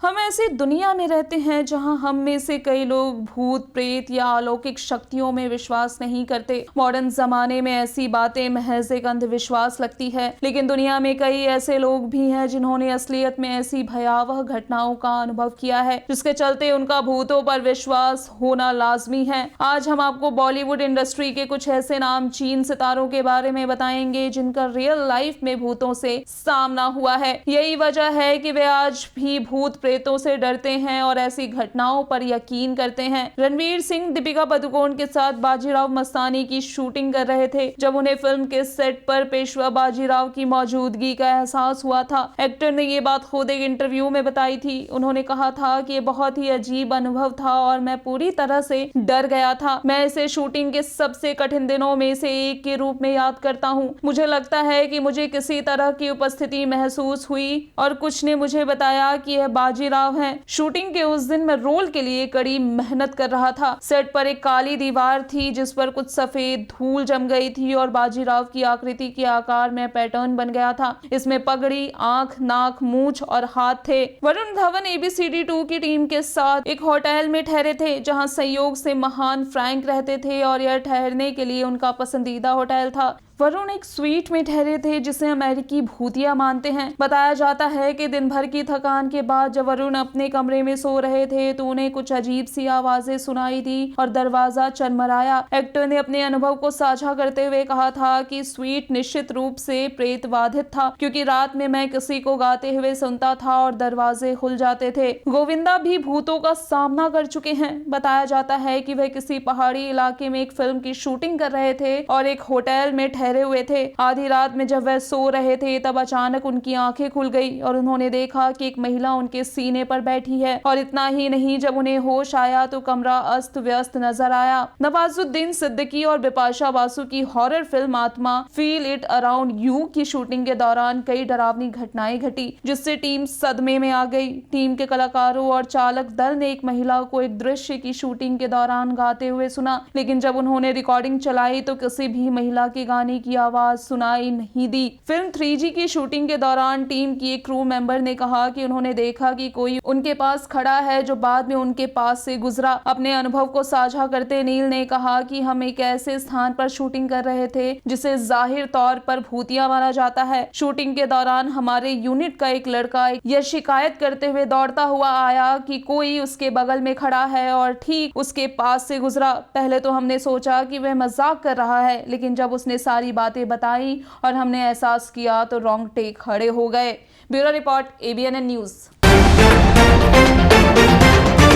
हम ऐसी दुनिया में रहते हैं जहां हम में से कई लोग भूत प्रेत या अलौकिक शक्तियों में विश्वास नहीं करते। मॉडर्न जमाने में ऐसी बातें महज एक अंधविश्वास लगती है, लेकिन दुनिया में कई ऐसे लोग भी हैं जिन्होंने असलियत में ऐसी भयावह घटनाओं का अनुभव किया है जिसके चलते उनका भूतों पर विश्वास होना लाजमी है। आज हम आपको बॉलीवुड इंडस्ट्री के कुछ ऐसे नामचीन सितारों के बारे में बताएंगे जिनका रियल लाइफ में भूतों से सामना हुआ है। यही वजह है कि वे आज भी भूत प्रेतों से डरते हैं और ऐसी घटनाओं पर यकीन करते हैं। रणवीर सिंह दीपिका पादुकोण के साथ बाजीराव मस्तानी की शूटिंग कर रहे थे जब उन्हें फिल्म के सेट पर पेशवा बाजीराव की मौजूदगी का एहसास हुआ था। एक्टर ने ये बात खुद एक इंटरव्यू में बताई थी। उन्होंने कहा था कि ये बहुत ही अजीब अनुभव था और मैं पूरी तरह से डर गया था। मैं इसे शूटिंग के सबसे कठिन दिनों में से एक के रूप में याद करता हूँ। मुझे लगता है कि मुझे किसी तरह की उपस्थिति महसूस हुई और कुछ ने मुझे बताया कि यह बाजीराव हैं। शूटिंग के उस दिन मैं रोल के लिए कड़ी मेहनत कर रहा था। सेट पर एक काली दीवार थी जिस पर कुछ सफेद धूल जम गई थी और बाजीराव की आकृति के आकार में पैटर्न बन गया था। इसमें पगड़ी, आंख, नाक, मूंछ और हाथ थे। वरुण धवन ABCD 2 की टीम के साथ एक होटल में ठहरे थे जहां संयोग से महान फ्रैंक रहते थे और यह ठहरने के लिए उनका पसंदीदा होटल था। वरुण एक स्वीट में ठहरे थे जिसे अमेरिकी भूतिया मानते हैं। बताया जाता है कि दिन भर की थकान के बाद जब वरुण अपने कमरे में सो रहे थे तो उन्हें कुछ अजीब सी आवाजें सुनाई दी और दरवाजा चरमराया। एक्टर ने अपने अनुभव को साझा करते हुए कहा था कि स्वीट निश्चित रूप से प्रेत बाधित था क्योंकि रात में मैं किसी को गाते हुए सुनता था और दरवाजे खुल जाते थे। गोविंदा भी भूतों का सामना कर चुके हैं। बताया जाता है कि वह किसी पहाड़ी इलाके में एक फिल्म की शूटिंग कर रहे थे और एक होटल में ठहरे हुए थे। आधी रात में जब वह सो रहे थे तब अचानक उनकी आंखें खुल गई और उन्होंने देखा कि एक महिला उनके सीने पर बैठी है। और इतना ही नहीं, जब उन्हें होश आया तो कमरा अस्त व्यस्त नजर आया। नवाजुद्दीन सिद्दीकी और बिपाशा बासु की हॉरर फिल्म आत्मा फील इट अराउंड यू की शूटिंग के दौरान कई डरावनी घटनाएं घटी जिससे टीम सदमे में आ गई। टीम के कलाकारों और चालक दल ने एक महिला को एक दृश्य की शूटिंग के दौरान गाते हुए सुना, लेकिन जब उन्होंने रिकॉर्डिंग चलाई तो किसी भी महिला के गाने की आवाज सुनाई नहीं दी। फिल्म 3G की शूटिंग के दौरान टीम की एक क्रू मेंबर ने कहा कि उन्होंने देखा कि कोई उनके पास खड़ा है जो बाद में उनके पास से गुजरा। अपने अनुभव को साझा करते नील ने कहा कि हम एक ऐसे स्थान पर शूटिंग कर रहे थे जिसे जाहिर तौर पर भूतिया माना जाता है। शूटिंग के दौरान हमारे यूनिट का एक लड़का यह शिकायत करते हुए दौड़ता हुआ आया कि कोई उसके बगल में खड़ा है और ठीक उसके पास से गुजरा। पहले तो हमने सोचा कि वह मजाक कर रहा है, लेकिन जब उसने सारी बातें बताई और हमने एहसास किया तो रोंगटे खड़े हो गए। Bureau report ABNN news.